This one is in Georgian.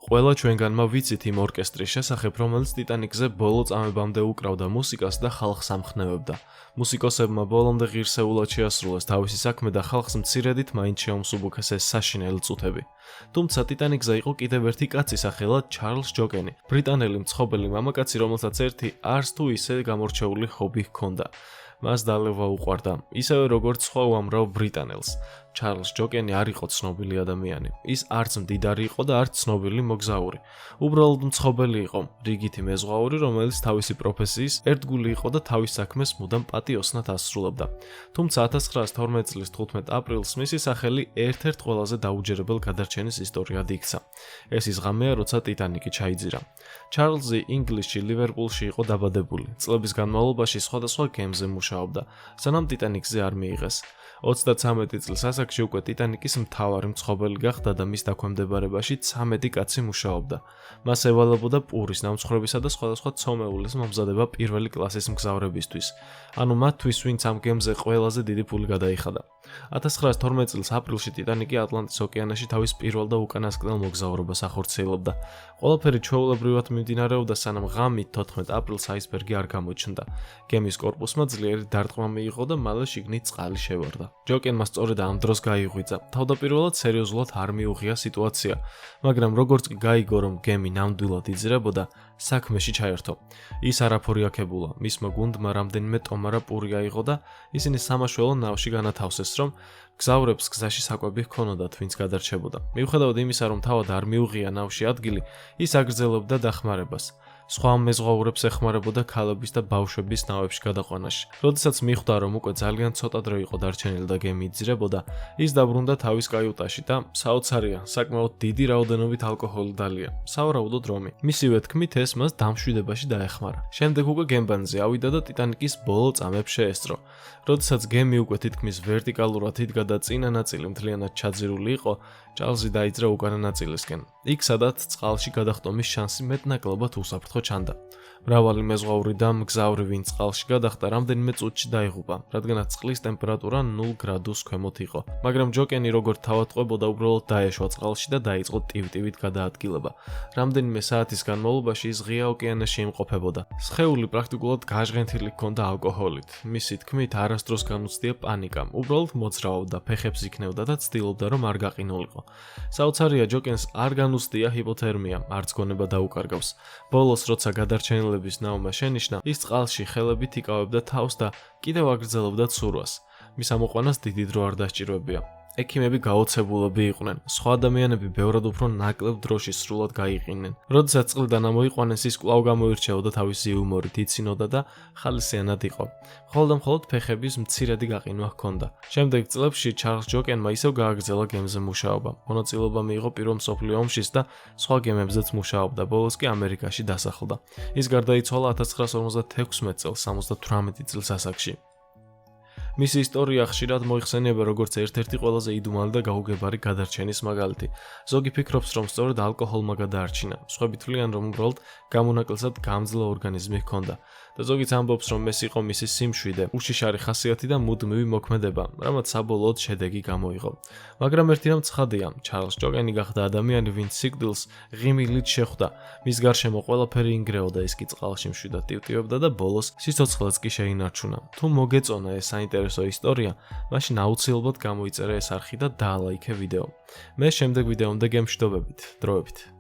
ყველა ჩვენგანმა ვიცით იმ ორკესტრის შესახებ, რომელიც ტიტანიკზე ბოლო წამებამდე უკრავდა მუსიკას და ხალხს ამხნევებდა. მუსიკოსებმა ბოლომდე ღირსეულად შეასრულეს თავისი საქმე და ხალხს მცირედით მაინც შეუმსუბუქეს ეს საშინელი წუთები. თუმცა ტიტანიკზე იყო კიდევ ერთი კაცი სახელად ჩარლზ ჯოკენი, ბრიტანელი მცხობელი მამაკაცი, რომელსაც ერთი არც თუ ისე გამორჩეული ჰობი ჰქონდა. მას დალევა უყვარდა, ისევე როგორც სხვა უამრავ ბრიტანელს. ჩარლზ ჯოკენი არ იყო ცნობილი ადამიანი. ის არც მდიდარი იყო და არც ცნობილი მოგზაური. უბრალოდ მცხობელი იყო, რიგითი მეზღვაური, რომელიც თავისი პროფესიის ერთგული იყო და თავის საქმეს მუდამ პატიოსნად ასრულებდა. თუმცა 1912 წლის 15 აპრილს მისი სახელი ერთ-ერთ ყველაზე დაუჯერებელ გადარჩენის ისტორიად იქცა. ეს ის ღამეა, როცა ტიტანიკი ჩაიძირა. ჩარლზი ინგლისში ლივერპულში იყო დაბადებული. წლების განმავლობაში სხვადასხვა გემზე მუშაობდა, სანამ ტიტანიკზე არ მიიღეს. 33 წლის ასაკში უკვე ტიტანიკის მთავარი მცხოვრებელი გახდა და მის დაქვემდებარებაში 13 კაცი მუშაობდა. მას ევალებოდა პურის ნამცხრობისა და სხვადასხვა ცომეულის მომზადება პირველი კლასის მგზავრებისთვის. ანუ მათთვის, ვინც ამ გემზე ყველაზე დიდი ფული გადაიხადა. 1912 წლის აპრილში ტიტანიკი ატლანტის ოკეანეში თავის პირველ და უკანასკნელ მოგზაურობას ახორციელებდა. ყველაფერი ჩვეულებრივად მიმდინარეობდა, სანამ ღამით 14 აპრილს აისბერგი არ გამოჩნდა. გემის კორპუსმა ძლიერი დარტყმა მიიღო და მალე შიგნით წყალი შევარდა. ჯოკენმა სწორედ ამ დროს გაიღვიძა. თავდაპირველად სერიოზულად არ მიუღია სიტუაცია, მაგრამ როგორც კი გაიგო, რომ გემი ნამდვილად იძრებოდა, საქმეში ჩაერთო. ის არაფერი აქებულა. მისმა გუნდმა რამდენიმე ტომარა პური აიღო და ისინი სამაშველო ნავში განათავსეს, რომ მგზავრებს გზაში საკვები ჰქონოდათ, ვინც გადარჩებოდა. მიუხედავად იმისა, რომ თავად არ მიუღია ნავში ადგილი, ის აგრძელებდა დახმარებას. სხვა მეზღვაურებს ეხმარებოდა ქალების და ბავშვების ნავებში გადაყვანაში. როდესაც მიხვდა, რომ უკვე ძალიან ცოტა დრო იყო დარჩენილი და გემი იძრებოდა, ის დაბრუნდა თავის კაიუტაში და საოცარია, საკმაოდ დიდი რაოდენობით ალკოჰოლი დალია. სავარაუდოდ რომი. მისივე თქმით, ეს მას დამშვიდებაში დაეხმარა. შემდეგ უკვე გემბანზე ავიდა და ტიტანიკის ბოლო წამებს შეესწრო. როდესაც გემი უკვე თითქმის ვერტიკალურად იდგა და წინა ნაწილი მთლიანად ჩაძირული იყო, ჩარლზი დაიძრა უკანა ნაწილისკენ. იქ, სადაც წყალში გადახტომის შანსი მეტნაკლებად უსაფრთხო ჩანდა. მრავალი მეზღვაური და მგზავრი, ვინც წყალში გადახტა, რამდენიმე წუთში დაიღუპა, რადგანაც წყლის ტემპერატურა 0 გრადუს ქვემოთ იყო. მაგრამ ჯოკენი როგორც თავად ყვებოდა, უბრალოდ დაეშვა წყალში და დაიწყო ტივ-ტივით გადაადგილება. რამდენიმე საათის განმავლობაში ის ღია ოკეანეში იმყოფებოდა. სხეული პრაქტიკულად გაჟღენთილი ჰქონდა ალკოჰოლით. მისი თქმით, არასდროს განუცდია პანიკა, უბრალოდ მოძრაობდა, ფეხებს იქნევდა და ცდილობდა, რომ არ გაყინულიყო. საოცარია, ჯოკენს არ განუცდია ჰიპოთერმია, არც გონება დაუკარგავს. ბოლოს, როცა გადარჩენილების ნავმა შენიშნა, ის წყალში ხელებით იკავებდა თავს და კიდევ აგრძელებდა ცურვას. მის ამოყვანას დიდი დრო არ დასჭიროებია. ექიმები გაოცებულები იყვნენ. სხვა ადამიანები ბევრად უფრო ნაკლებ დროში სრულად გაიყინენ. როდესაც წყლიდან ამოიყვანეს, ის კვლავ გამოირჩეოდა თავისი იუმორით, იცინოდა და ხალისიანად იყო. მხოლოდ ფეხების მცირედი გაყინვა ჰქონდა. შემდეგ წლებში ჩარლზ ჯოკენმა ისევ გააგრძელა გემზე მუშაობა. მონაწილეობა მიიღო პირველ მსოფლიო ომშიც და სხვა გემებზეც მუშაობდა. ბოლოს კი ამერიკაში დასახლდა. ის გარდაიცვალა 1956 წელს 78 წლის ასაკში. მისი ისტორია ხშირად მოიხსენიება როგორც ერთ-ერთი ყველაზე იდუმალი და გაუგებარი გადარჩენის მაგალითი. ზოგი ფიქრობს, რომ სწორედ ალკოჰოლმა გადაარჩინა. სხვები თვლიან, რომ უბრალოდ გამონაკლისად გამძლე ორგანიზმი ჰქონდა. და ზოგიც ამბობს, რომ ეს იყო მისი სიმშვიდე, უშიშარი ხასიათი და მუდმივი მოქმედება, რამაც საბოლოოდ შედეგი გამოიღო. მაგრამ ერთი რამ ცხადია, ჩარლზ ჯოკენი გახდა ადამიანი, ვინც სიკვდილს ღიმილით შეხვდა. მის გარშემო ყველაფერი ინგრეოდა, ის კი წყალში მშვიდად ტივტივებდა და ბოლოს სიცოცხლეც კი შეინარჩუნა. თუ მოგეწონა ეს საინტერესო ისტორია, მაშინ აუცილებლად გამოიწერე ეს არხი და დაალაიქე ვიდეო. მე შემდეგ ვიდეომდე გემშვიდობებით, დროებით.